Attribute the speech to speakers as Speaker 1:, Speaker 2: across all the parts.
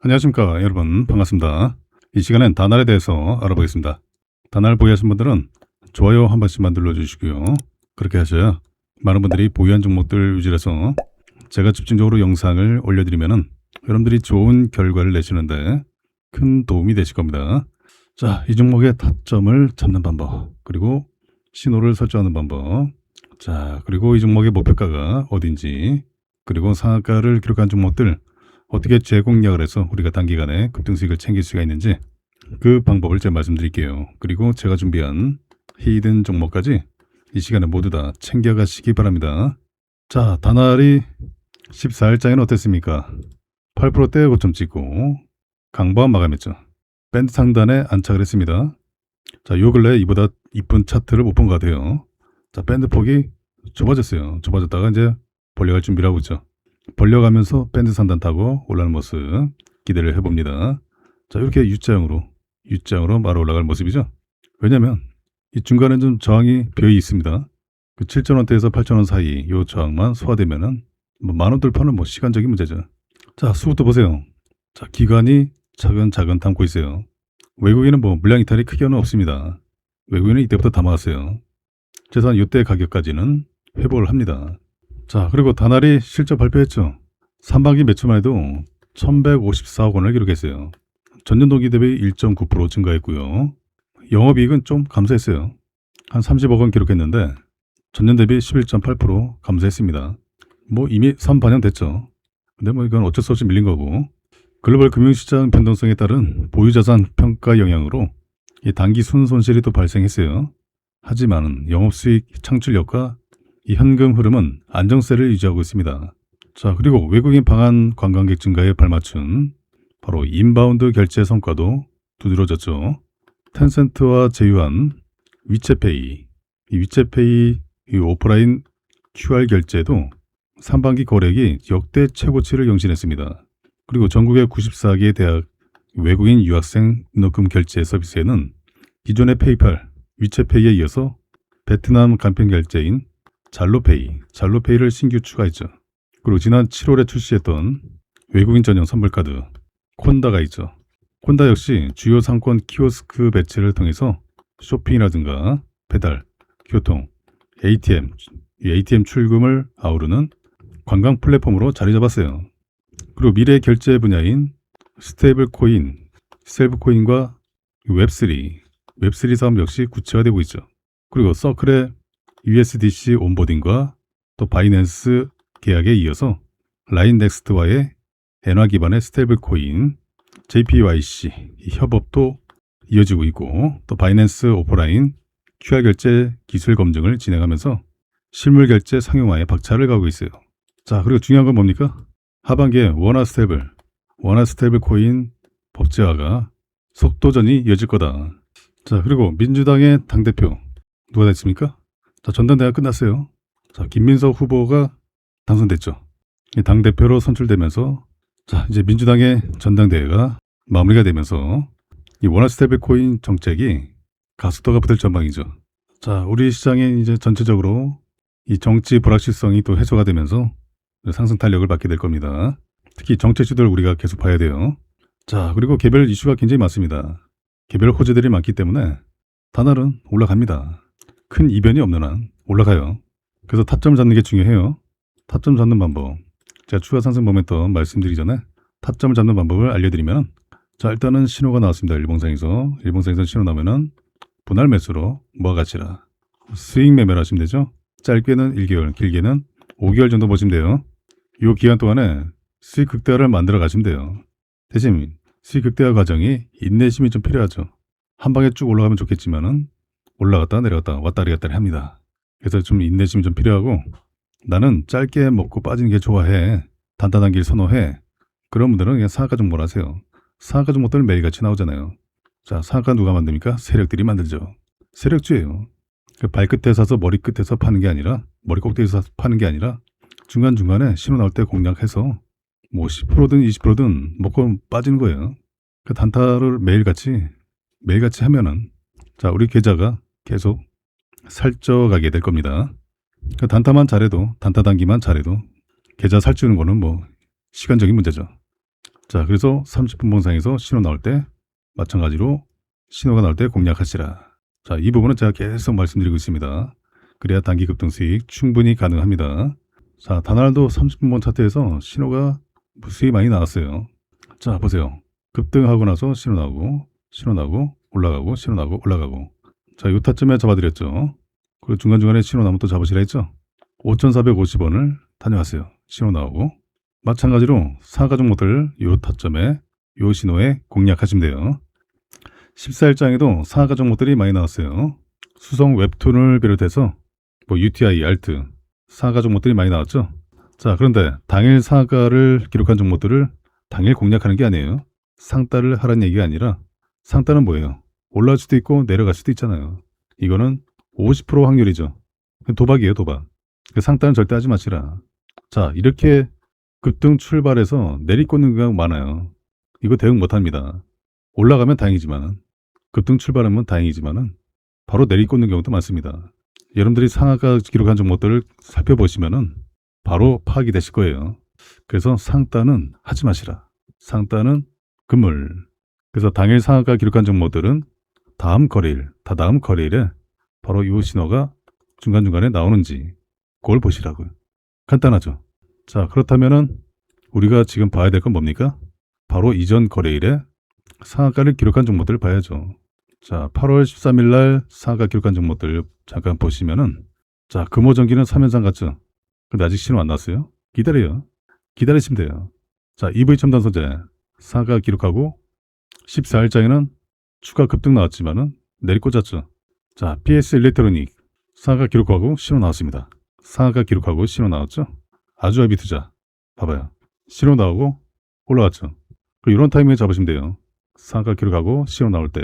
Speaker 1: 안녕하십니까 여러분, 반갑습니다. 이 시간엔 다날에 대해서 알아보겠습니다. 다날 보유하신 분들은 좋아요 한 번씩만 눌러주시고요. 그렇게 하셔야 많은 분들이 보유한 종목들 위주로서 제가 집중적으로 영상을 올려드리면은 여러분들이 좋은 결과를 내시는데 큰 도움이 되실 겁니다. 자, 이 종목의 타점을 잡는 방법, 그리고 신호를 설정하는 방법, 자, 그리고 이 종목의 목표가가 어딘지, 그리고 상한가를 기록한 종목들 어떻게 재공략을 해서 우리가 단기간에 급등수익을 챙길 수가 있는지 그 방법을 제가 말씀드릴게요. 그리고 제가 준비한 히든 종목까지 이 시간에 모두 다 챙겨가시기 바랍니다. 자, 다날이 14일장에는 어땠습니까? 8%대 고점 찍고 강보한 마감했죠. 밴드 상단에 안착을 했습니다. 자, 요 근래 이보다 이쁜 차트를 못 본 것 같아요. 자, 밴드 폭이 좁아졌어요. 좁아졌다가 이제 벌려갈 준비를 하고 있죠. 벌려가면서 밴드 상단 타고 올라가는 모습 기대를 해봅니다. 자, 이렇게 U자형으로 바로 올라갈 모습이죠. 왜냐면 이 중간에 좀 저항이 비어 있습니다. 그 7,000원대에서 8,000원 사이 요 저항만 소화되면은 뭐 만원 돌파는 뭐 시간적인 문제죠. 자, 수급도 보세요. 자, 기관이 차근차근 담고 있어요. 외국인은 뭐 물량 이탈이 크게는 없습니다. 외국인은 이때부터 담아왔어요. 최소한 이때 가격까지는 회복을 합니다. 자, 그리고 다날이 실적 발표했죠. 3분기 매출만 해도 1154억 원을 기록했어요. 전년 동기 대비 1.9% 증가했고요. 영업이익은 좀 감소했어요. 한 30억 원 기록했는데 전년 대비 11.8% 감소했습니다. 뭐 이미 선반영됐죠. 근데 뭐 이건 어쩔 수 없이 밀린 거고, 글로벌 금융시장 변동성에 따른 보유자산 평가 영향으로 이 단기 순손실이 또 발생했어요. 하지만 영업수익 창출력과 이 현금 흐름은 안정세를 유지하고 있습니다. 자, 그리고 외국인 방한 관광객 증가에 발맞춘 바로 인바운드 결제 성과도 두드러졌죠. 텐센트와 제휴한 위챗페이, 이 위챗페이 이 오프라인 QR 결제도 3분기 거래액이 역대 최고치를 경신했습니다. 그리고 전국의 94개 대학 외국인 유학생 등록금 결제 서비스에는 기존의 페이팔, 위챗페이에 이어서 베트남 간편 결제인 잘로페이를 신규 추가했죠. 그리고 지난 7월에 출시했던 외국인 전용 선불카드 콘다가 있죠. 콘다 역시 주요 상권 키오스크 배치를 통해서 쇼핑이라든가 배달, 교통, ATM 출금을 아우르는 관광 플랫폼으로 자리 잡았어요. 그리고 미래 결제 분야인 스테이블코인과 웹3 사업 역시 구체화되고 있죠. 그리고 서클의 USDC 온보딩과 또 바이낸스 계약에 이어서 라인넥스트와의 엔화 기반의 스테이블코인 JPYC 협업도 이어지고 있고, 또 바이낸스 오프라인 QR 결제 기술 검증을 진행하면서 실물 결제 상용화에 박차를 가고 있어요. 자, 그리고 중요한 건 뭡니까? 하반기에 원화 스테이블 코인 법제화가 속도전이 이어질 거다. 자, 그리고 민주당의 당대표 누가 됐습니까? 자, 전당대회가 끝났어요. 자, 김민석 후보가 당선됐죠. 당대표로 선출되면서 자, 이제 민주당의 전당대회가 마무리가 되면서 이 원화 스테이블 코인 정책이 가속도가 붙을 전망이죠. 자, 우리 시장에 이제 전체적으로 이 정치 불확실성이 또 해소가 되면서 상승 탄력을 받게 될 겁니다. 특히 정책 주들 우리가 계속 봐야 돼요. 자, 그리고 개별 이슈가 굉장히 많습니다. 개별 호재들이 많기 때문에 다날은 올라갑니다. 큰 이변이 없는 한 올라가요. 그래서 타점 잡는 게 중요해요. 타점 잡는 방법, 제가 추가 상승 모멘텀 말씀드리기 전에 타점을 잡는 방법을 알려드리면, 자, 일단은 신호가 나왔습니다. 일봉상에서 신호 나오면은 분할 매수로 모아가치라 수익 매매를 하시면 되죠. 짧게는 1개월, 길게는 5개월 정도 보시면 돼요. 이 기간 동안에 수익 극대화를 만들어 가시면 돼요. 대신 수익 극대화 과정이 인내심이 좀 필요하죠. 한 방에 쭉 올라가면 좋겠지만은 올라갔다 내려갔다 왔다 갔다 합니다. 그래서 좀 인내심이 좀 필요하고, 나는 짧게 먹고 빠지는 게 좋아해, 단단한 길 선호해, 그런 분들은 그냥 상한가 종목을 하세요. 상한가 종목들 매일같이 나오잖아요. 자, 상한가 누가 만듭니까? 세력들이 만들죠. 세력주예요. 그 발끝에 사서 머리 끝에서 파는 게 아니라, 머리 꼭대기에서 파는 게 아니라 중간중간에 신호 나올 때 공략해서 뭐 10%든 20%든 먹고 빠지는 거예요. 그 단타를 매일같이 하면은, 자, 우리 계좌가 계속 살쪄가게 될 겁니다. 그 단타만 잘해도, 단타 단기만 잘해도 계좌 살찌는 거는 뭐 시간적인 문제죠. 자, 그래서 30분 봉상에서 신호 나올 때 마찬가지로 신호가 나올 때 공략하시라. 자, 이 부분은 제가 계속 말씀드리고 있습니다. 그래야 단기 급등 수익 충분히 가능합니다. 자, 다날도 30분 봉 차트에서 신호가 수익이 많이 나왔어요. 자, 보세요. 급등하고 나서 신호 나오고 올라가고 신호 나오고 올라가고. 자, 요 타점에 잡아드렸죠. 그리고 중간중간에 신호 나오면 또 잡으시라 했죠. 5,450원을 다녀왔어요. 신호 나오고. 마찬가지로 사가 종목들 요 타점에 요 신호에 공략하시면 돼요. 14일장에도 사가 종목들이 많이 나왔어요. 수성 웹툰을 비롯해서 뭐 UTI, 알트 사가 종목들이 많이 나왔죠. 자, 그런데 당일 사가를 기록한 종목들을 당일 공략하는 게 아니에요. 상따를 하라는 얘기가 아니라 상따는 뭐예요? 올라갈 수도 있고 내려갈 수도 있잖아요. 이거는 50% 확률이죠. 도박이에요, 도박. 상따는 절대 하지 마시라. 자, 이렇게 급등 출발해서 내리꽂는 경우가 많아요. 이거 대응 못합니다. 올라가면 다행이지만 급등 출발하면 다행이지만은 바로 내리꽂는 경우도 많습니다. 여러분들이 상하가 기록한 종목들을 살펴보시면은 바로 파악이 되실 거예요. 그래서 상따는 하지 마시라. 상따는 금물. 그래서 당일 상하가 기록한 종목들은 다다음 거래일에 바로 이 신호가 중간중간에 나오는지 그걸 보시라고요. 간단하죠. 자, 그렇다면은 우리가 지금 봐야 될 건 뭡니까? 바로 이전 거래일에 상하가를 기록한 종목들을 봐야죠. 자, 8월 13일 날 상하가 기록한 종목들 잠깐 보시면은 자, 금호전기는 3연상 같죠? 근데 아직 신호 안 났어요? 기다리시면 돼요. 자, EV첨단 소재 상하가 기록하고 14일장에는 추가 급등 나왔지만은 내리꽂았죠. 자, PS 일렉트로닉 상하가 기록하고 신호 나왔습니다. 상하가 기록하고 신호 나왔죠? 아주아비 투자 봐봐요. 신호 나오고 올라왔죠. 이런 타이밍에 잡으시면 돼요. 상하가 기록하고 신호 나올 때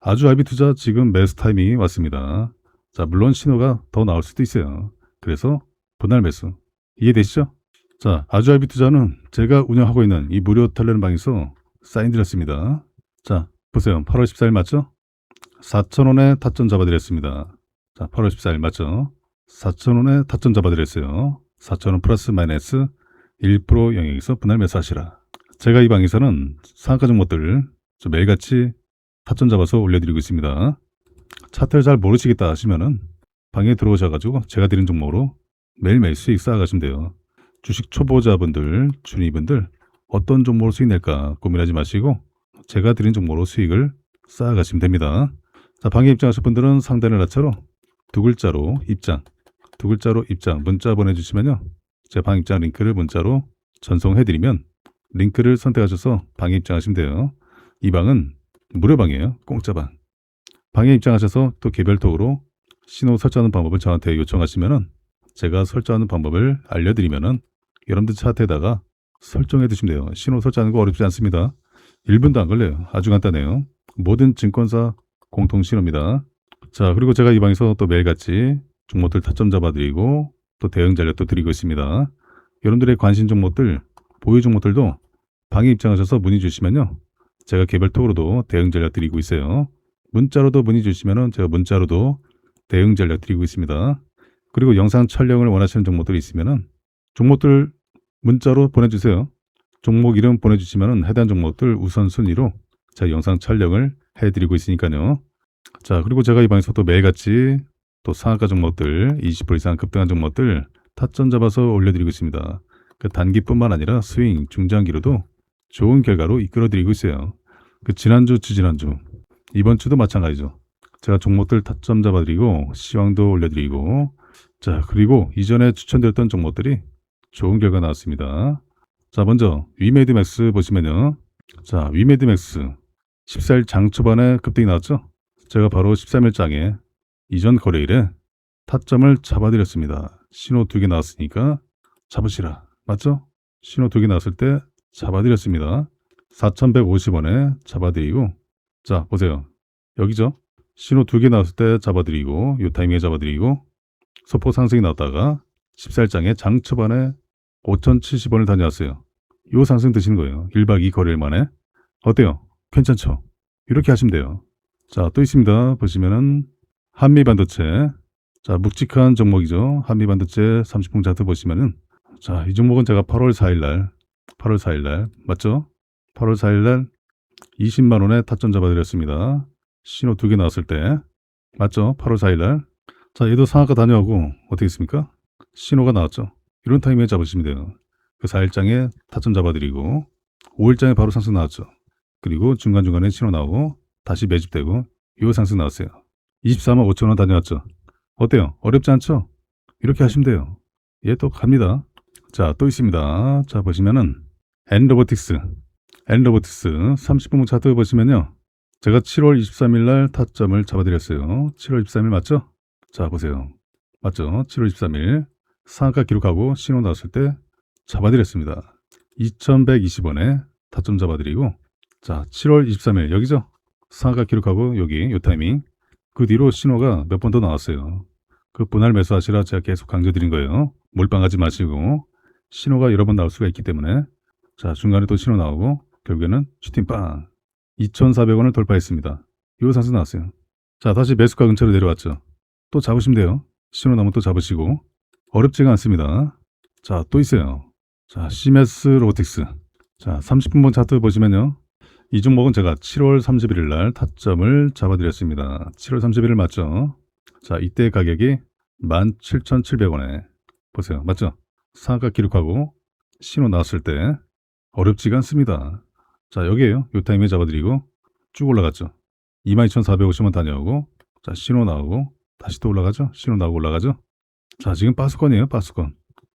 Speaker 1: 아주아비 투자 지금 매수 타이밍이 왔습니다. 자, 물론 신호가 더 나올 수도 있어요. 그래서 분할 매수 이해되시죠? 자, 아주아비 투자는 제가 운영하고 있는 이 무료 텔레그램방에서 사인 드렸습니다. 자, 보세요. 8월 14일 맞죠? 4,000원에 타점 잡아드렸습니다. 자, 8월 14일 맞죠? 4,000원에 타점 잡아드렸어요. 4,000원 플러스 마이너스 1% 영역에서 분할 매수하시라. 제가 이 방에서는 상한가 종목들 매일같이 타점 잡아서 올려드리고 있습니다. 차트를 잘 모르시겠다 하시면은 방에 들어오셔가지고 제가 드린 종목으로 매일매일 수익 쌓아가시면 돼요. 주식 초보자분들, 준이분들 어떤 종목으로 수익 낼까 고민하지 마시고 제가 드린 종목으로 수익을 쌓아가시면 됩니다. 자, 방에 입장하실 분들은 상단의 나처럼 두 글자로 입장 문자 보내주시면요. 제 방 입장 링크를 문자로 전송해드리면 링크를 선택하셔서 방에 입장하시면 돼요. 이 방은 무료방이에요. 공짜방. 방에 입장하셔서 또 개별톡으로 신호 설정하는 방법을 저한테 요청하시면은 제가 설정하는 방법을 알려드리면은 여러분들 차트에다가 설정해 두시면 돼요. 신호 설정하는 거 어렵지 않습니다. 1분도 안 걸려요. 아주 간단해요. 모든 증권사 공통 신호입니다. 자, 그리고 제가 이 방에서 또 매일같이 종목들 타점 잡아드리고 또 대응 전략도 드리고 있습니다. 여러분들의 관심 종목들, 보유 종목들도 방에 입장하셔서 문의 주시면요. 제가 개별톡으로도 대응 전략 드리고 있어요. 문자로도 문의 주시면은 제가 문자로도 대응 전략 드리고 있습니다. 그리고 영상 촬영을 원하시는 종목들이 있으면은 종목들 문자로 보내주세요. 종목 이름 보내주시면은 해당 종목들 우선순위로 제가 영상 촬영을 해드리고 있으니까요. 자, 그리고 제가 이 방에서 또 매일같이 또 상한가 종목들 20% 이상 급등한 종목들 타점 잡아서 올려드리고 있습니다. 그 단기뿐만 아니라 스윙, 중장기로도 좋은 결과로 이끌어드리고 있어요. 그 지난주, 주지난주, 이번 주도 마찬가지죠. 제가 종목들 타점 잡아드리고 시황도 올려드리고 자, 그리고 이전에 추천드렸던 종목들이 좋은 결과 나왔습니다. 자, 먼저 위메디맥스 보시면요. 자, 위메디맥스 14일 장 초반에 급등이 나왔죠. 제가 바로 13일장에 이전 거래일에 타점을 잡아드렸습니다. 신호 2개 나왔으니까 잡으시라. 맞죠? 신호 2개 나왔을 때 잡아드렸습니다. 4,150원에 잡아드리고 자, 보세요. 여기죠. 신호 2개 나왔을 때 잡아드리고 이 타이밍에 잡아드리고 소폭 상승이 나왔다가 14일장에 장 초반에 5,070원을 다녀왔어요. 이 상승 드시는 거예요. 1박 2 거래일 만에. 어때요? 괜찮죠? 이렇게 하시면 돼요. 자, 또 있습니다. 보시면은 한미반도체. 자, 묵직한 종목이죠. 한미반도체 30분 차트 보시면은 자, 이 종목은 제가 8월 4일 날 맞죠? 8월 4일날 20만 원에 타점 잡아드렸습니다. 신호 2개 나왔을 때 맞죠? 8월 4일날. 자, 얘도 상한가 다녀오고 어떻게 했습니까? 신호가 나왔죠. 이런 타이밍에 잡으시면 돼요. 그 4일장에 타점 잡아드리고 5일장에 바로 상승 나왔죠. 그리고 중간중간에 신호 나오고 다시 매집되고 요 상승 나왔어요. 24만 5천 원 다녀왔죠. 어때요? 어렵지 않죠? 이렇게 하시면 돼요. 얘 또 갑니다. 자, 또 있습니다. 자, 보시면은 엔로보틱스 30분 차트 보시면요. 제가 7월 23일 날 타점을 잡아드렸어요. 7월 23일 맞죠? 자, 보세요. 맞죠? 7월 23일 상한가 기록하고 신호 나왔을 때 잡아드렸습니다. 2120원에 타점 잡아드리고 자, 7월 23일 여기죠? 상한가 기록하고 여기 요 타이밍 그 뒤로 신호가 몇 번 더 나왔어요. 그 분할 매수하시라 제가 계속 강조드린 거예요. 몰빵하지 마시고 신호가 여러 번 나올 수가 있기 때문에 자, 중간에 또 신호 나오고 결국에는 슈팅빵 2,400원을 돌파했습니다. 요 상승 나왔어요. 자, 다시 매수가 근처로 내려왔죠. 또 잡으시면 돼요. 신호 나오면 또 잡으시고 어렵지가 않습니다. 자, 또 있어요. 자, 시메스 로보틱스. 자, 30분봉 차트 보시면요. 이 종목은 제가 7월 31일 날 타점을 잡아드렸습니다. 7월 31일 맞죠? 자, 이때 가격이 17,700원에 보세요. 맞죠? 상한가 기록하고 신호 나왔을 때 어렵지가 않습니다. 자, 여기에요. 요 타임에 잡아드리고 쭉 올라갔죠. 22,450원 다녀오고 자, 신호 나오고 다시 또 올라가죠. 신호 나오고 올라가죠. 자, 지금 빠스권이에요. 빠스권.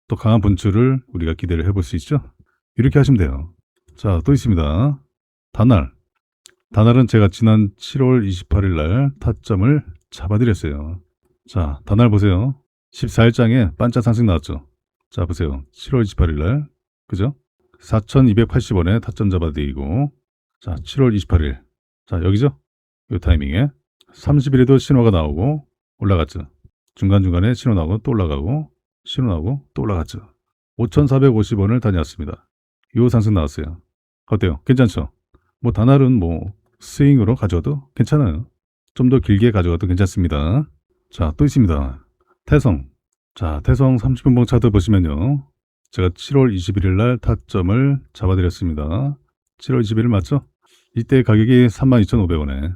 Speaker 1: 또 강한 분출을 우리가 기대를 해볼 수 있죠. 이렇게 하시면 돼요. 자, 또 있습니다. 다날은 제가 지난 7월 28일 날 타점을 잡아드렸어요. 자, 다날 보세요. 14일장에 반짝 상승 나왔죠. 자, 보세요. 7월 28일 날 그죠? 4,280원에 타점 잡아드리고 자, 7월 28일 자, 여기죠? 이 타이밍에 30일에도 신호가 나오고 올라갔죠. 중간중간에 신호 나오고 또 올라가고 신호 나오고 또 올라갔죠. 5,450원을 다녀왔습니다. 요 상승 나왔어요. 어때요? 괜찮죠? 뭐 다날은 뭐 스윙으로 가져도 괜찮아요. 좀 더 길게 가져가도 괜찮습니다. 자, 또 있습니다. 태성. 자, 태성 30분봉 차트 보시면요. 제가 7월 21일 날 타점을 잡아드렸습니다. 7월 21일 맞죠? 이때 가격이 32,500원에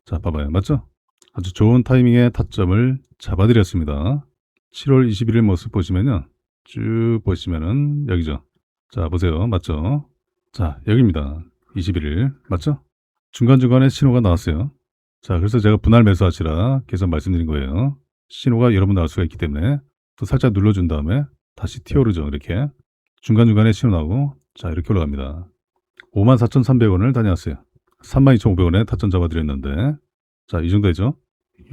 Speaker 1: 자, 봐봐요. 맞죠? 아주 좋은 타이밍에 타점을 잡아드렸습니다. 7월 21일 모습 보시면요. 쭉 보시면은 여기죠. 자, 보세요. 맞죠? 자, 여기입니다. 21일. 맞죠? 중간중간에 신호가 나왔어요. 자, 그래서 제가 분할 매수하시라 계속 말씀드린 거예요. 신호가 여러 번 나올 수가 있기 때문에 또 살짝 눌러준 다음에 다시 튀어오르죠. 이렇게. 중간중간에 신호 나오고 자, 이렇게 올라갑니다. 54,300원을 다녀왔어요. 32,500원에 타점 잡아드렸는데 자, 이 정도 되죠?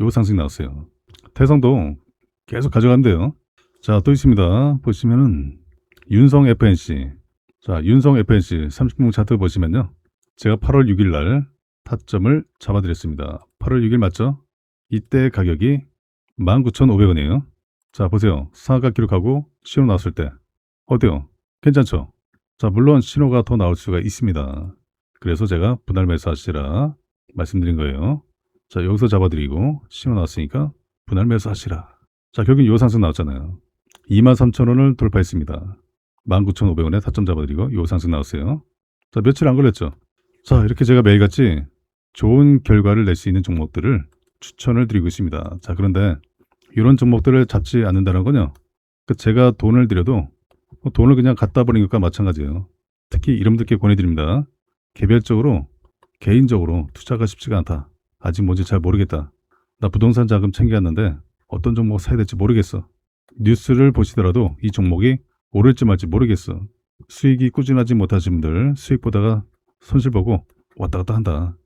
Speaker 1: 요 상승 나왔어요. 태성도 계속 가져간대요. 자, 또 있습니다. 보시면은 윤성 FNC. 자, 윤성 FNC 30분 차트 보시면요. 제가 8월 6일 날 타점을 잡아드렸습니다. 8월 6일 맞죠? 이때 가격이 19,500원이에요. 자, 보세요. 상한가 기록하고 신호 나왔을 때 어때요? 괜찮죠? 자, 물론 신호가 더 나올 수가 있습니다. 그래서 제가 분할 매수하시라 말씀드린 거예요. 자, 여기서 잡아드리고 신호 나왔으니까 분할 매수하시라. 자, 결국 요 상승 나왔잖아요. 23,000원을 돌파했습니다. 19,500원에 타점 잡아드리고 요 상승 나왔어요. 자, 며칠 안 걸렸죠? 자, 이렇게 제가 매일같이 좋은 결과를 낼 수 있는 종목들을 추천을 드리고 있습니다. 자, 그런데 이런 종목들을 잡지 않는다는 건요. 제가 돈을 들여도 돈을 그냥 갖다 버린 것과 마찬가지예요. 특히 이름들께 권해드립니다. 개별적으로, 개인적으로 투자가 쉽지가 않다. 아직 뭔지 잘 모르겠다. 나 부동산 자금 챙겨왔는데 어떤 종목 사야 될지 모르겠어. 뉴스를 보시더라도 이 종목이 오를지 말지 모르겠어. 수익이 꾸준하지 못하신 분들 수익 보다가 손실 보고 왔다 갔다 한다.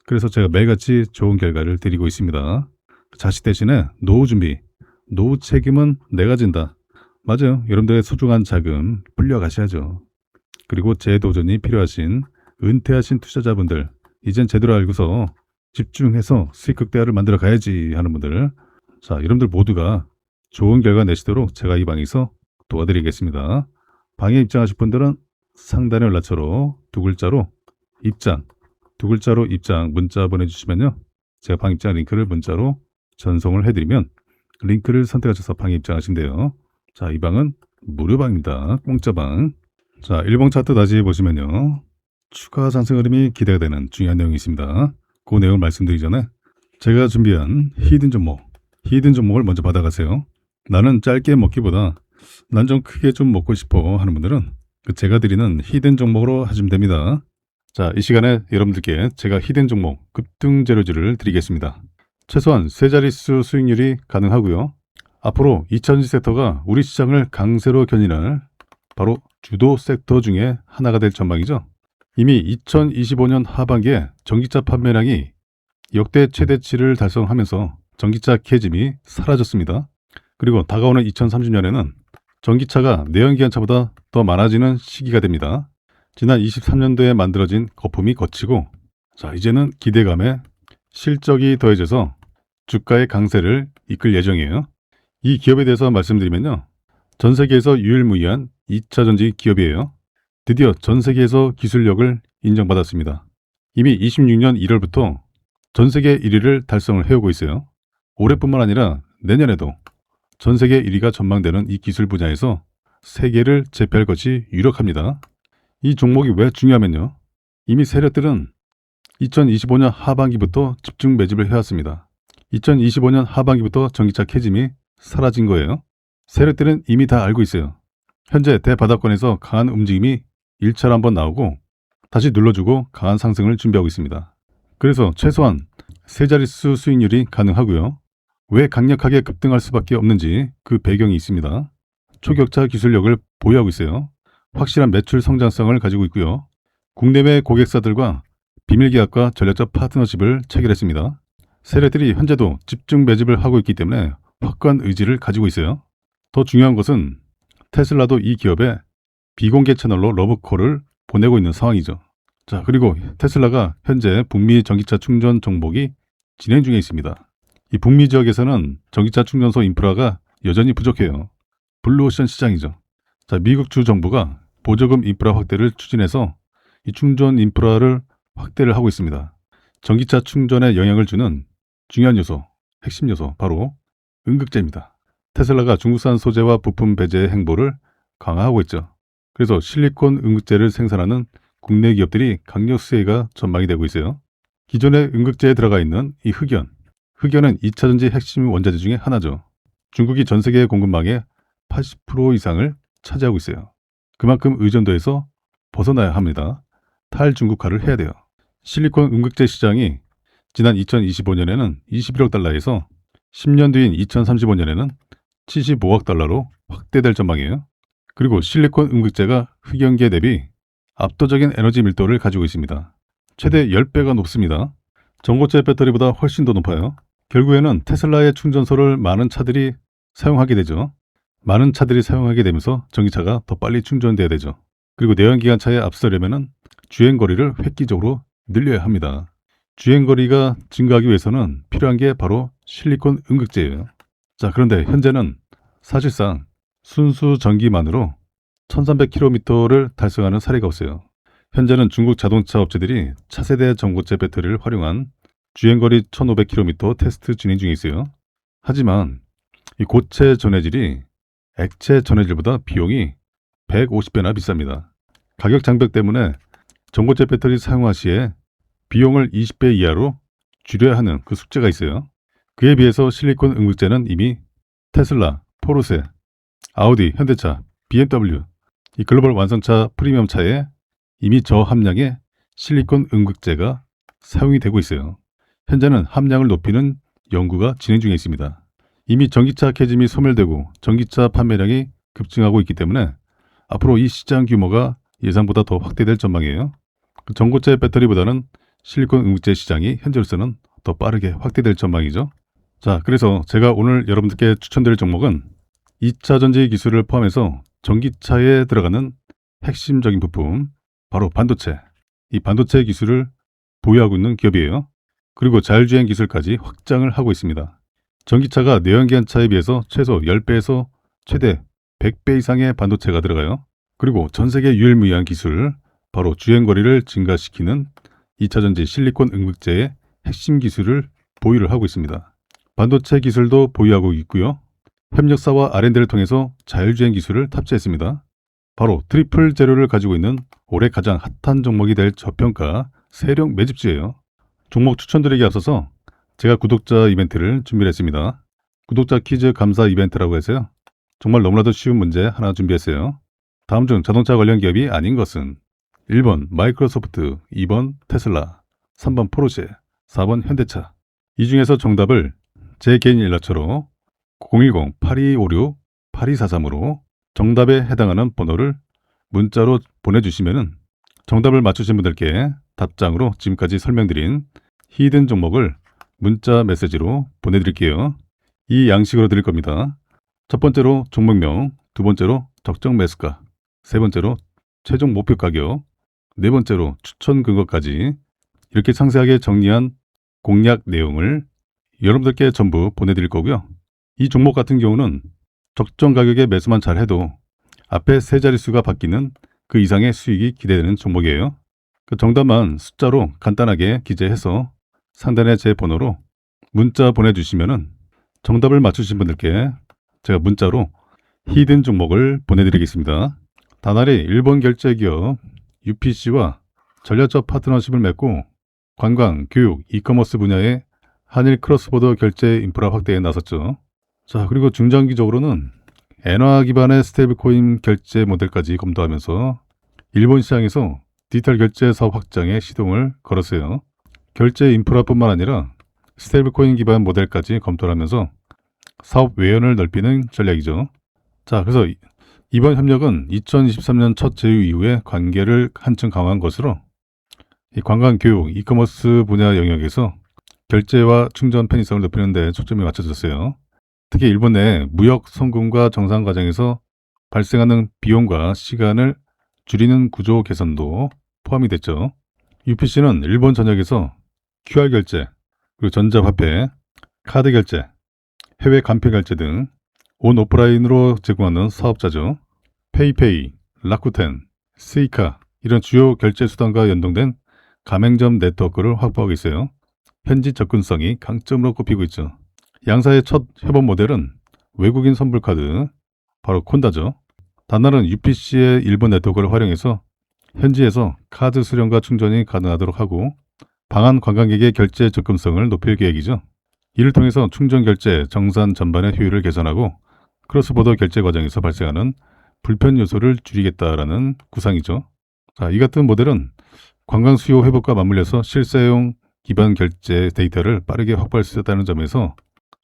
Speaker 1: 그래서 제가 매일같이 좋은 결과를 드리고 있습니다. 자식 대신에 노후 준비, 노후 책임은 내가 진다. 맞아요. 여러분들의 소중한 자금 불려가셔야죠. 그리고 재도전이 필요하신 은퇴하신 투자자분들 이젠 제대로 알고서 집중해서 수익 극대화를 만들어 가야지 하는 분들 자, 여러분들 모두가 좋은 결과 내시도록 제가 이 방에서 도와드리겠습니다. 방에 입장하실 분들은 상단의 연락처로 두 글자로 입장 문자 보내주시면요. 제가 방 입장 링크를 문자로 전송을 해드리면 링크를 선택하셔서 방에 입장하시면 돼요. 자, 이 방은 무료방입니다. 공짜방. 자, 1번 차트 다시 보시면요. 추가 상승 흐름이 기대가 되는 중요한 내용이 있습니다. 그 내용을 말씀드리기 전에 제가 준비한 히든 종목을 먼저 받아가세요. 나는 짧게 먹기보다 난 좀 크게 좀 먹고 싶어 하는 분들은 제가 드리는 히든 종목으로 하시면 됩니다. 자, 이 시간에 여러분들께 제가 히든 종목 급등 재료주를 드리겠습니다. 최소한 세 자릿수 수익률이 가능하고요. 앞으로 2차전지 섹터가 우리 시장을 강세로 견인할 바로 주도 섹터 중에 하나가 될 전망이죠. 이미 2025년 하반기에 전기차 판매량이 역대 최대치를 달성하면서 전기차 캐즘이 사라졌습니다. 그리고 다가오는 2030년에는 전기차가 내연기관차보다 더 많아지는 시기가 됩니다. 지난 23년도에 만들어진 거품이 거치고 자, 이제는 기대감에 실적이 더해져서 주가의 강세를 이끌 예정이에요. 이 기업에 대해서 말씀드리면요. 전 세계에서 유일무이한 2차전지 기업이에요. 드디어 전 세계에서 기술력을 인정받았습니다. 이미 26년 1월부터 전 세계 1위를 달성을 해오고 있어요. 올해뿐만 아니라 내년에도 전 세계 1위가 전망되는 이 기술 분야에서 세계를 제패할 것이 유력합니다. 이 종목이 왜 중요하면요. 이미 세력들은 2025년 하반기부터 집중 매집을 해왔습니다. 2025년 하반기부터 전기차 캐즘이 사라진 거예요. 세력들은 이미 다 알고 있어요. 현재 대바닥권에서 강한 움직임이 1차로 한번 나오고 다시 눌러주고 강한 상승을 준비하고 있습니다. 그래서 최소한 세 자릿수 수익률이 가능하고요. 왜 강력하게 급등할 수밖에 없는지 그 배경이 있습니다. 초격차 기술력을 보유하고 있어요. 확실한 매출 성장성을 가지고 있고요. 국내외 고객사들과 비밀계약과 전략적 파트너십을 체결했습니다. 세력들이 현재도 집중 매집을 하고 있기 때문에 확고한 의지를 가지고 있어요. 더 중요한 것은 테슬라도 이 기업에 비공개 채널로 러브콜을 보내고 있는 상황이죠. 자, 그리고 테슬라가 현재 북미 전기차 충전 정복이 진행 중에 있습니다. 이 북미 지역에서는 전기차 충전소 인프라가 여전히 부족해요. 블루오션 시장이죠. 자, 미국 주 정부가 보조금 인프라 확대를 추진해서 이 충전 인프라를 확대를 하고 있습니다. 전기차 충전에 영향을 주는 중요한 요소, 핵심 요소 바로 음극재입니다. 테슬라가 중국산 소재와 부품 배제 행보를 강화하고 있죠. 그래서 실리콘 음극재를 생산하는 국내 기업들이 강력 수혜가 전망이 되고 있어요. 기존의 음극재에 들어가 있는 이 흑연은 2차전지 핵심 원자재 중에 하나죠. 중국이 전 세계 공급망의 80% 이상을 차지하고 있어요. 그만큼 의존도에서 벗어나야 합니다. 탈중국화를 해야 돼요. 실리콘 음극재 시장이 지난 2025년에는 21억 달러에서 10년 뒤인 2035년에는 75억 달러로 확대될 전망이에요. 그리고 실리콘 음극재가 흑연계 대비 압도적인 에너지 밀도를 가지고 있습니다. 최대 10배가 높습니다. 전고체 배터리보다 훨씬 더 높아요. 결국에는 테슬라의 충전소를 많은 차들이 사용하게 되죠. 많은 차들이 사용하게 되면서 전기차가 더 빨리 충전돼야 되죠. 그리고 내연기관차에 앞서려면 주행거리를 획기적으로 늘려야 합니다. 주행거리가 증가하기 위해서는 필요한 게 바로 실리콘 음극재예요. 자, 그런데 현재는 사실상 순수 전기만으로 1300km를 달성하는 사례가 없어요. 현재는 중국 자동차 업체들이 차세대 전고체 배터리를 활용한 주행거리 1500km 테스트 진행 중에 있어요. 하지만 이 고체 전해질이 액체 전해질보다 비용이 150배나 비쌉니다. 가격 장벽 때문에 전고체 배터리 사용화 시에 비용을 20배 이하로 줄여야 하는 그 숙제가 있어요. 그에 비해서 실리콘 음극재는 이미 테슬라, 포르쉐, 아우디, 현대차, BMW, 이 글로벌 완성차 프리미엄 차에 이미 저함량의 실리콘 음극재가 사용이 되고 있어요. 현재는 함량을 높이는 연구가 진행 중에 있습니다. 이미 전기차 캐즘이 소멸되고 전기차 판매량이 급증하고 있기 때문에 앞으로 이 시장 규모가 예상보다 더 확대될 전망이에요. 전고체 배터리보다는 실리콘 음극재 시장이 현재로서는 더 빠르게 확대될 전망이죠. 자, 그래서 제가 오늘 여러분들께 추천드릴 종목은 2차전지 기술을 포함해서 전기차에 들어가는 핵심적인 부품, 바로 반도체. 이 반도체 기술을 보유하고 있는 기업이에요. 그리고 자율주행 기술까지 확장을 하고 있습니다. 전기차가 내연기관차에 비해서 최소 10배에서 최대 100배 이상의 반도체가 들어가요. 그리고 전 세계 유일무이한 기술, 바로 주행거리를 증가시키는 2차전지 실리콘 음극재의 핵심 기술을 보유를 하고 있습니다. 반도체 기술도 보유하고 있고요. 협력사와 R&D를 통해서 자율주행 기술을 탑재했습니다. 바로 트리플 재료를 가지고 있는 올해 가장 핫한 종목이 될 저평가 세력 매집주예요. 종목 추천드리기 앞서서 제가 구독자 이벤트를 준비를 했습니다. 구독자 퀴즈 감사 이벤트라고 해서요. 정말 너무나도 쉬운 문제 하나 준비했어요. 다음 중 자동차 관련 기업이 아닌 것은 1번 마이크로소프트, 2번 테슬라, 3번 포르쉐, 4번 현대차. 이 중에서 정답을 제 개인 연락처로 010-8256-8243으로 정답에 해당하는 번호를 문자로 보내주시면 정답을 맞추신 분들께 답장으로 지금까지 설명드린 히든 종목을 문자 메시지로 보내드릴게요. 이 양식으로 드릴 겁니다. 첫 번째로 종목명, 두 번째로 적정 매수가, 세 번째로 최종 목표 가격, 네 번째로 추천 근거까지 이렇게 상세하게 정리한 공략 내용을 여러분들께 전부 보내드릴 거고요. 이 종목 같은 경우는 적정 가격에 매수만 잘 해도 앞에 세 자릿수가 바뀌는 그 이상의 수익이 기대되는 종목이에요. 그 정답만 숫자로 간단하게 기재해서 상단에 제 번호로 문자 보내주시면 정답을 맞추신 분들께 제가 문자로 히든 종목을 보내드리겠습니다. 다날이 일본 결제기업 UPC와 전략적 파트너십을 맺고 관광, 교육, 이커머스 분야의 한일 크로스보더 결제 인프라 확대에 나섰죠. 자, 그리고 중장기적으로는 엔화 기반의 스테이블코인 결제 모델까지 검토하면서 일본 시장에서 디지털 결제 사업 확장에 시동을 걸었어요. 결제 인프라뿐만 아니라 스테이블코인 기반 모델까지 검토를 하면서 사업 외연을 넓히는 전략이죠. 자, 그래서 이번 협력은 2023년 첫 제휴 이후에 관계를 한층 강화한 것으로 이 관광, 교육, 이커머스 분야 영역에서 결제와 충전 편의성을 높이는 데 초점이 맞춰졌어요. 특히 일본 내 무역 송금과 정상 과정에서 발생하는 비용과 시간을 줄이는 구조 개선도 포함이 됐죠. UPC는 일본 전역에서 QR 결제, 그리고 전자화폐, 카드 결제, 해외 간편 결제 등 온 오프라인으로 제공하는 사업자죠. 페이페이, 라쿠텐, 스이카 이런 주요 결제 수단과 연동된 가맹점 네트워크를 확보하고 있어요. 현지 접근성이 강점으로 꼽히고 있죠. 양사의 첫 협업 모델은 외국인 선불카드, 바로 콘다죠. 다날은 UPC의 일본 네트워크를 활용해서 현지에서 카드 수령과 충전이 가능하도록 하고 방한 관광객의 결제 접근성을 높일 계획이죠. 이를 통해서 충전 결제, 정산 전반의 효율을 개선하고 크로스보더 결제 과정에서 발생하는 불편 요소를 줄이겠다라는 구상이죠. 자, 이 같은 모델은 관광 수요 회복과 맞물려서 실사용 기반 결제 데이터를 빠르게 확보할 수 있다는 점에서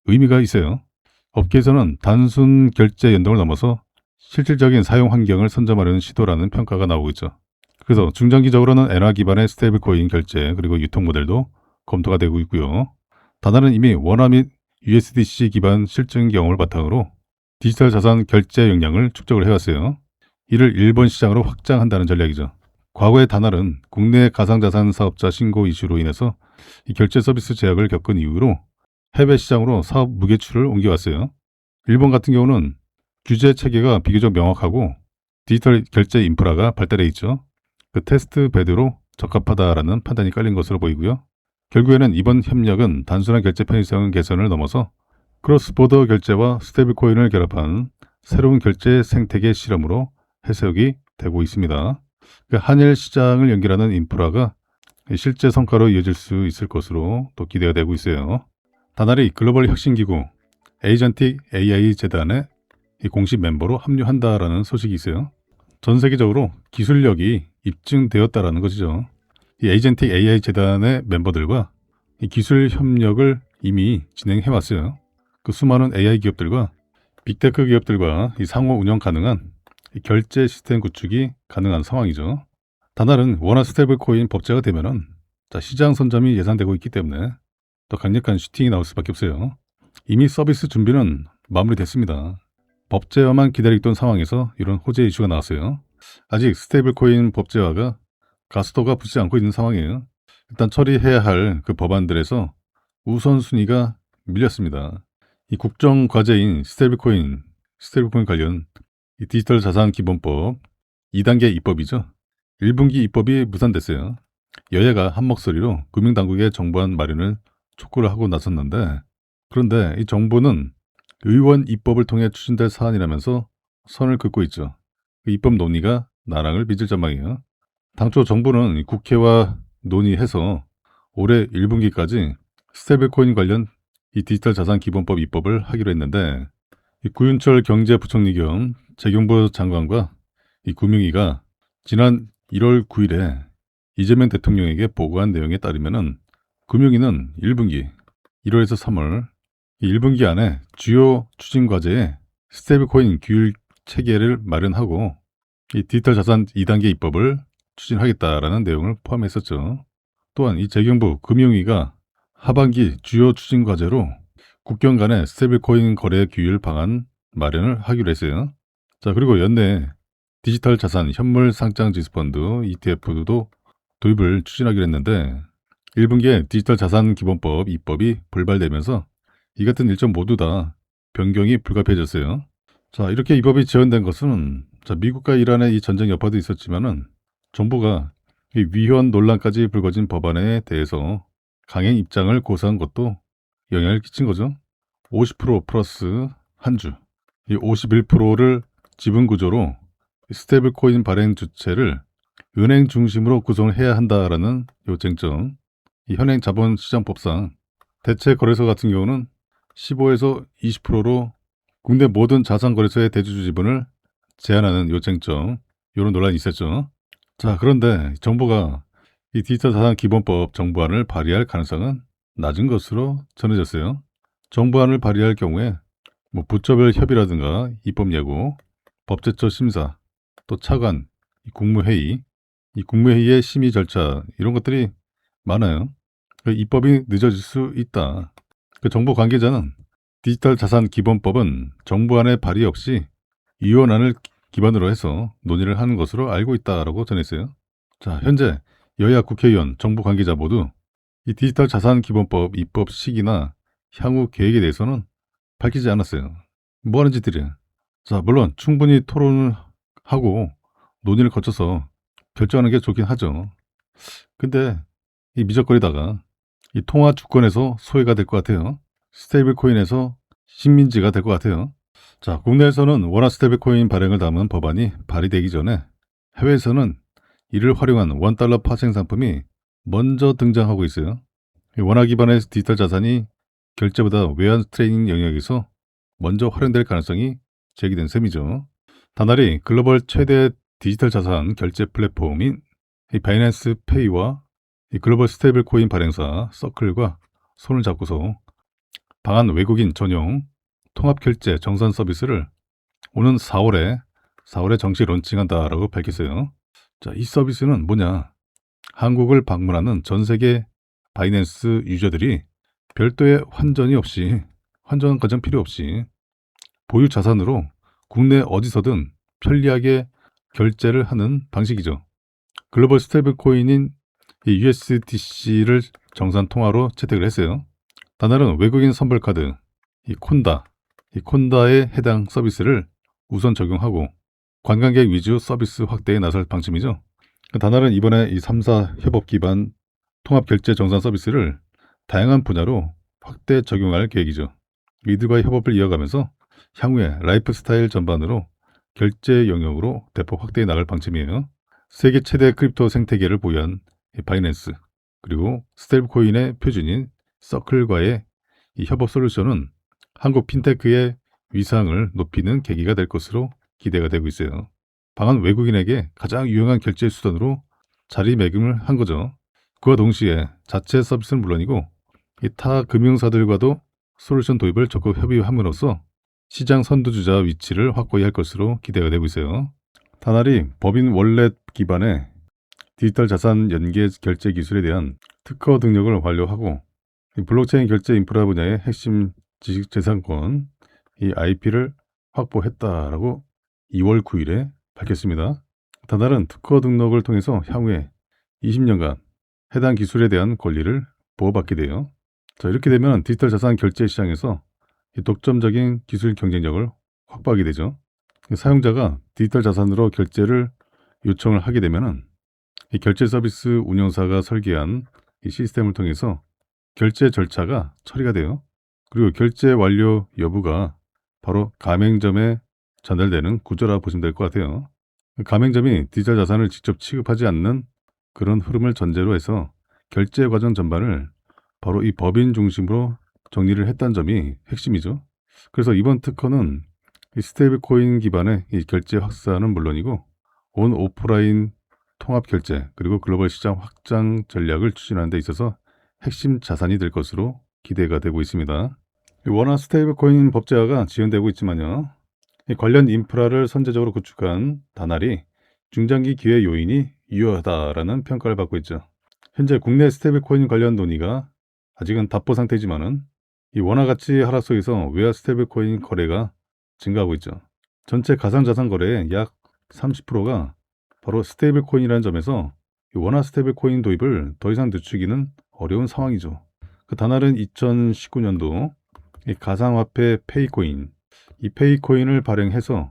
Speaker 1: 의미가 있어요. 업계에서는 단순 결제 연동을 넘어서 실질적인 사용 환경을 선점하려는 시도라는 평가가 나오고 있죠. 그래서 중장기적으로는 엔화 기반의 스테이블코인 결제 그리고 유통 모델도 검토가 되고 있고요. 다날은 이미 원화 및 USDC 기반 실증 경험을 바탕으로 디지털 자산 결제 역량을 축적을 해왔어요. 이를 일본 시장으로 확장한다는 전략이죠. 과거에 다날은 국내 가상자산 사업자 신고 이슈로 인해서 이 결제 서비스 제약을 겪은 이후로 해외 시장으로 사업 무게추를 옮겨왔어요. 일본 같은 경우는 규제 체계가 비교적 명확하고 디지털 결제 인프라가 발달해 있죠. 그 테스트 베드로 적합하다라는 판단이 깔린 것으로 보이고요. 결국에는 이번 협력은 단순한 결제 편의성 개선을 넘어서 크로스보더 결제와 스테이블코인을 결합한 새로운 결제 생태계 실험으로 해석이 되고 있습니다. 한일 시장을 연결하는 인프라가 실제 성과로 이어질 수 있을 것으로 또 기대가 되고 있어요. 다날이 글로벌 혁신기구 에이전틱 AI 재단의 공식 멤버로 합류한다라는 소식이 있어요. 전 세계적으로 기술력이 입증되었다라는 것이죠. 이 에이전틱 AI 재단의 멤버들과 이 기술 협력을 이미 진행해 왔어요. 그 수많은 AI 기업들과 빅테크 기업들과 이 상호 운영 가능한 이 결제 시스템 구축이 가능한 상황이죠. 다날은 원화 스테이블코인 법제가 되면은 시장 선점이 예상되고 있기 때문에 더 강력한 슈팅이 나올 수밖에 없어요. 이미 서비스 준비는 마무리됐습니다. 법제화만 기다리던 상황에서 이런 호재 이슈가 나왔어요. 아직 스테이블코인 법제화가 가속도가 붙지 않고 있는 상황이에요. 일단 처리해야 할 그 법안들에서 우선순위가 밀렸습니다. 이 국정 과제인 스테이블코인 관련 이 디지털 자산 기본법 2단계 입법이죠. 1분기 입법이 무산됐어요. 여야가 한 목소리로 금융당국의 정부안 마련을 촉구를 하고 나섰는데, 그런데 이 정부는 의원 입법을 통해 추진될 사안이라면서 선을 긋고 있죠. 그 입법 논의가 난항을 빚을 전망이에요. 당초 정부는 국회와 논의해서 올해 1분기까지 스테이블코인 관련 이 디지털 자산 기본법 입법을 하기로 했는데, 이 구윤철 경제부총리 겸 재경부 장관과 이 금융위가 지난 1월 9일에 이재명 대통령에게 보고한 내용에 따르면은 금융위는 1분기 1월에서 3월 이 1분기 안에 주요 추진 과제에 스테이블코인 규율 체계를 마련하고 이 디지털 자산 2단계 입법을 추진하겠다라는 내용을 포함했었죠. 또한 이 재경부 금융위가 하반기 주요 추진 과제로 국경 간의 스테이블코인 거래 규율 방안 마련을 하기로 했어요. 자, 그리고 연내 디지털 자산 현물 상장 지수 펀드 ETF도 도입을 추진하기로 했는데 1분기에 디지털 자산 기본법 입법이 불발되면서 이 같은 일정 모두 다 변경이 불가피해졌어요. 자, 이렇게 입법이 지연된 것은 미국과 이란의 이 전쟁 여파도 있었지만은 정부가 이 위헌 논란까지 불거진 법안에 대해서 강행 입장을 고수한 것도 영향을 끼친 거죠. 50% 플러스 한 주, 이 51%를 지분 구조로 스테이블 코인 발행 주체를 은행 중심으로 구성을 해야 한다라는 요 쟁점. 이 현행 자본시장법상 대체 거래소 같은 경우는 15에서 20%로 국내 모든 자산거래소의 대주주 지분을 제한하는 요 쟁점, 요런 논란이 있었죠. 자, 그런데 정부가 이 디지털 자산 기본법 정부안을 발의할 가능성은 낮은 것으로 전해졌어요. 정부안을 발의할 경우에 부처별 협의라든가 입법 예고, 법제처 심사, 또 차관, 국무회의, 이 국무회의의 심의 절차 이런 것들이 많아요. 입법이 늦어질 수 있다. 정부 관계자는 디지털 자산 기본법은 정부안의 발의 없이 위원안을 기반으로 해서 논의를 하는 것으로 알고 있다라고 전했어요. 자, 현재 여야 국회의원, 정부 관계자 모두 이 디지털 자산 기본법 입법 시기나 향후 계획에 대해서는 밝히지 않았어요. 뭐 하는 짓들이야. 자, 물론 충분히 토론을 하고 논의를 거쳐서 결정하는 게 좋긴 하죠. 근데 이 미적거리다가 이 통화 주권에서 소외가 될 것 같아요. 스테이블 코인에서 식민지가 될 것 같아요. 자, 국내에서는 원화 스테이블 코인 발행을 담은 법안이 발의되기 전에 해외에서는 이를 활용한 원달러 파생 상품이 먼저 등장하고 있어요. 원화 기반의 디지털 자산이 결제보다 외환 트레이딩 영역에서 먼저 활용될 가능성이 제기된 셈이죠. 다날이 글로벌 최대 디지털 자산 결제 플랫폼인 이 바이낸스 페이와 이 글로벌 스테이블 코인 발행사 서클과 손을 잡고서 방한 외국인 전용 통합 결제 정산 서비스를 오는 4월에 정식 론칭한다라고 밝혔어요. 자, 이 서비스는 뭐냐? 한국을 방문하는 전 세계 바이낸스 유저들이 별도의 환전 과정 필요 없이 보유 자산으로 국내 어디서든 편리하게 결제를 하는 방식이죠. 글로벌 스테이블 코인인 USDC를 정산 통화로 채택을 했어요. 다날은 외국인 선불 카드 이 콘다에 해당 서비스를 우선 적용하고 관광객 위주 서비스 확대에 나설 방침이죠. 다날은 이번에 이 3사 협업 기반 통합 결제 정산 서비스를 다양한 분야로 확대 적용할 계획이죠. 이들과의 협업을 이어가면서 향후에 라이프 스타일 전반으로 결제 영역으로 대폭 확대해 나갈 방침이에요. 세계 최대 크립토 생태계를 보유한 바이낸스 그리고 스테이블 코인의 표준인 서클과의 이 협업 솔루션은 한국 핀테크의 위상을 높이는 계기가 될 것으로 기대가 되고 있어요. 방한 외국인에게 가장 유용한 결제 수단으로 자리매김을 한 거죠. 그와 동시에 자체 서비스는 물론이고 이 타 금융사들과도 솔루션 도입을 적극 협의함으로써 시장 선두주자 위치를 확보해야 할 것으로 기대가 되고 있어요. 다날이 법인 월렛 기반의 디지털 자산 연계 결제 기술에 대한 특허 등록을 완료하고 블록체인 결제 인프라 분야의 핵심 지식재산권 이 IP를 확보했다라고 2월 9일에 밝혔습니다. 다날은 특허 등록을 통해서 향후에 20년간 해당 기술에 대한 권리를 보호받게 돼요. 자, 이렇게 되면 디지털 자산 결제 시장에서 독점적인 기술 경쟁력을 확보하게 되죠. 사용자가 디지털 자산으로 결제를 요청을 하게 되면은 이 결제 서비스 운영사가 설계한 이 시스템을 통해서 결제 절차가 처리가 돼요. 그리고 결제 완료 여부가 바로 가맹점에 전달되는 구조라 보시면 될 것 같아요. 가맹점이 디지털 자산을 직접 취급하지 않는 그런 흐름을 전제로 해서 결제 과정 전반을 바로 이 법인 중심으로 정리를 했다는 점이 핵심이죠. 그래서 이번 특허는 이 스테이블 코인 기반의 이 결제 확산은 물론이고 온 오프라인 통합 결제 그리고 글로벌 시장 확장 전략을 추진하는 데 있어서 핵심 자산이 될 것으로 기대가 되고 있습니다. 원화 스테이블 코인 법제화가 지연되고 있지만요. 이 관련 인프라를 선제적으로 구축한 다날이 중장기 기회 요인이 유효하다라는 평가를 받고 있죠. 현재 국내 스테이블 코인 관련 논의가 아직은 답보 상태지만은 이 원화 가치 하락 속에서 외화 스테이블 코인 거래가 증가하고 있죠. 전체 가상자산 거래의 약 30%가 바로 스테이블 코인이라는 점에서 이 원화 스테이블 코인 도입을 더 이상 늦추기는 어려운 상황이죠. 그 다날은 2019년도 이 가상화폐 페이코인, 이 페이코인을 발행해서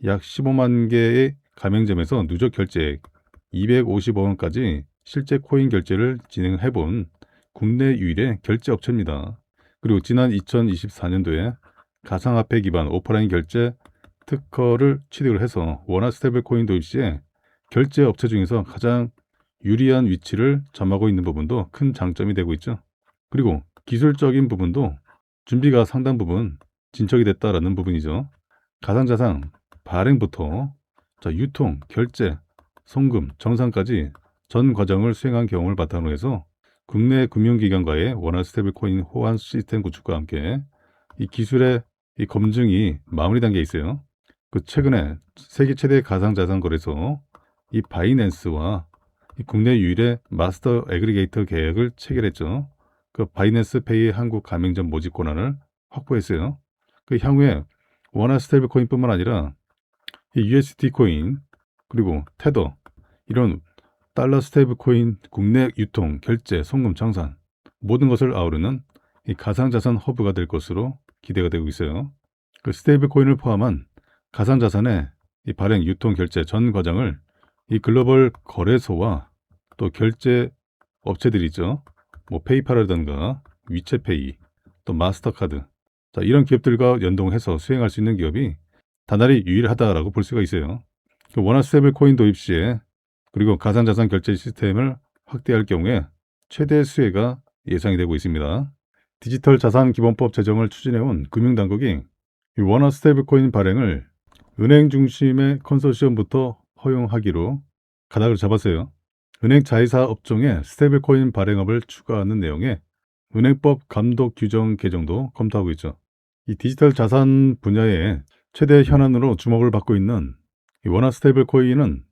Speaker 1: 약 15만 개의 가맹점에서 누적 결제액 250억 원까지 실제 코인 결제를 진행해본 국내 유일의 결제 업체입니다. 그리고 지난 2024년도에 가상화폐 기반 오프라인 결제 특허를 취득을 해서 원화 스테이블 코인 도입 시에 결제 업체 중에서 가장 유리한 위치를 점하고 있는 부분도 큰 장점이 되고 있죠. 그리고 기술적인 부분도 준비가 상당 부분 진척이 됐다라는 부분이죠. 가상자산 발행부터 유통, 결제, 송금, 정산까지 전 과정을 수행한 경험을 바탕으로 해서 국내 금융기관과의 원화 스테이블 코인 호환 시스템 구축과 함께 이 기술의 이 검증이 마무리 단계에 있어요. 그 최근에 세계 최대 가상자산 거래소 이 바이낸스와 이 국내 유일의 마스터 애그리게이터 계약을 체결했죠. 그 바이낸스 페이의 한국 가맹점 모집 권한을 확보했어요. 그 향후에 원화 스테이블 코인뿐만 아니라 이 USD 코인 그리고 테더 이런 달러 스테이블 코인 국내 유통, 결제, 송금, 정산 모든 것을 아우르는 이 가상자산 허브가 될 것으로 기대가 되고 있어요. 그 스테이블 코인을 포함한 가상자산의 이 발행, 유통, 결제 전 과정을 이 글로벌 거래소와 또 결제 업체들이 있죠. 뭐 페이팔이라든가 위챗페이, 또 마스터카드 이런 기업들과 연동해서 수행할 수 있는 기업이 다날이 유일하다라고 볼 수가 있어요. 그 원화 스테이블 코인 도입 시에 그리고 가상자산 결제 시스템을 확대할 경우에 최대 수혜가 예상이 되고 있습니다. 디지털 자산 기본법 제정을 추진해온 금융당국이 이 원화 스테이블 코인 발행을 은행 중심의 컨소시엄부터 허용하기로 가닥을 잡았어요. 은행 자회사 업종에 스테이블 코인 발행업을 추가하는 내용의 은행법 감독 규정 개정도 검토하고 있죠. 이 디지털 자산 분야의 최대 현안으로 주목을 받고 있는 이 원화 스테이블 코인은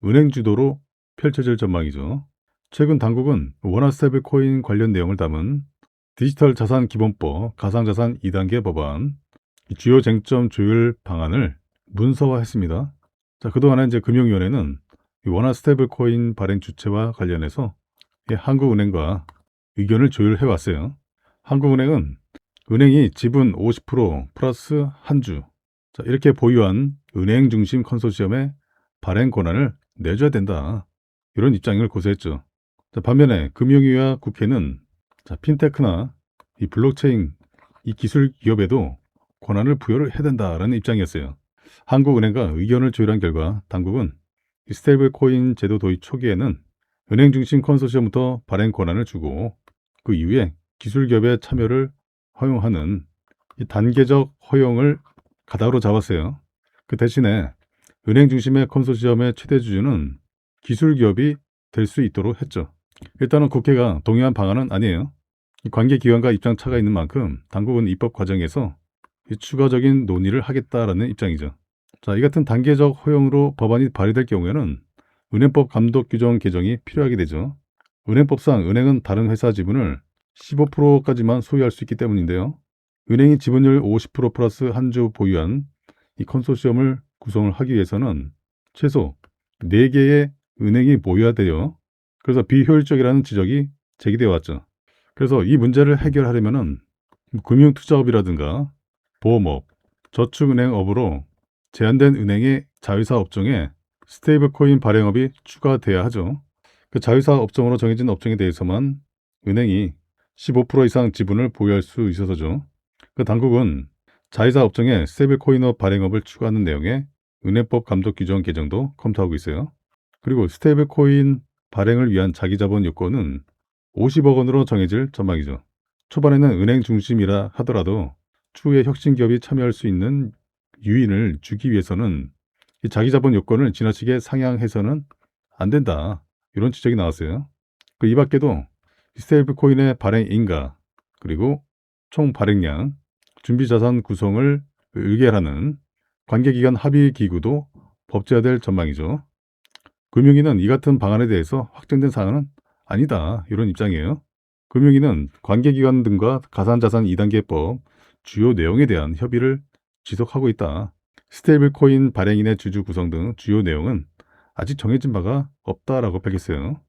Speaker 1: 은행 주도로 펼쳐질 전망이죠. 최근 당국은 원화 스테이블 코인 관련 내용을 담은 디지털 자산 기본법 가상자산 2단계 법안 주요 쟁점 조율 방안을 문서화했습니다. 그동안에 이제 금융위원회는 이 원화 스테이블 코인 발행 주체와 관련해서 한국은행과 의견을 조율해 왔어요. 한국은행은 은행이 지분 50% 플러스 한 주 이렇게 보유한 은행 중심 컨소시엄의 발행 권한을 내줘야 된다. 이런 입장을 고수했죠. 반면에 금융위와 국회는 핀테크나 이 블록체인 이 기술 기업에도 권한을 부여를 해야 된다라는 입장이었어요. 한국은행과 의견을 조율한 결과 당국은 이 스테이블 코인 제도 도입 초기에는 은행 중심 컨소시엄부터 발행 권한을 주고 그 이후에 기술 기업의 참여를 허용하는 이 단계적 허용을 가닥으로 잡았어요. 그 대신에 은행 중심의 컨소시엄의 최대 주주는 기술 기업이 될 수 있도록 했죠. 일단은 국회가 동의한 방안은 아니에요. 이 관계 기관과 입장 차가 있는 만큼 당국은 입법 과정에서 이 추가적인 논의를 하겠다라는 입장이죠. 이 같은 단계적 허용으로 법안이 발의될 경우에는 은행법 감독 규정 개정이 필요하게 되죠. 은행법상 은행은 다른 회사 지분을 15%까지만 소유할 수 있기 때문인데요. 은행이 지분율 50% 플러스 한 주 보유한 이 컨소시엄을 구성을 하기 위해서는 최소 4개의 은행이 모여야 돼요. 그래서 비효율적이라는 지적이 제기되어 왔죠. 그래서 이 문제를 해결하려면은 금융투자업이라든가 보험업, 저축은행업으로 제한된 은행의 자회사 업종에 스테이블 코인 발행업이 추가돼야 하죠. 그 자회사 업종으로 정해진 업종에 대해서만 은행이 15% 이상 지분을 보유할 수 있어서죠. 그 당국은 자회사 업종에 스테이블 코인업 발행업을 추가하는 내용의 은행법 감독 규정 개정도 검토하고 있어요. 그리고 스테이블 코인 발행을 위한 자기자본 요건은 50억 원으로 정해질 전망이죠. 초반에는 은행 중심이라 하더라도 추후에 혁신 기업이 참여할 수 있는 유인을 주기 위해서는 이 자기자본 요건을 지나치게 상향해서는 안 된다. 이런 지적이 나왔어요. 이 밖에도 스테이블 코인의 발행 인가, 그리고 총 발행량, 준비 자산 구성을 의결하는 관계기관 합의 기구도 법제화될 전망이죠. 금융위는 이 같은 방안에 대해서 확정된 사항은 아니다. 이런 입장이에요. 금융위는 관계기관 등과 가상자산 2단계법 주요 내용에 대한 협의를 지속하고 있다. 스테이블 코인 발행인의 주주 구성 등 주요 내용은 아직 정해진 바가 없다라고 밝혔어요.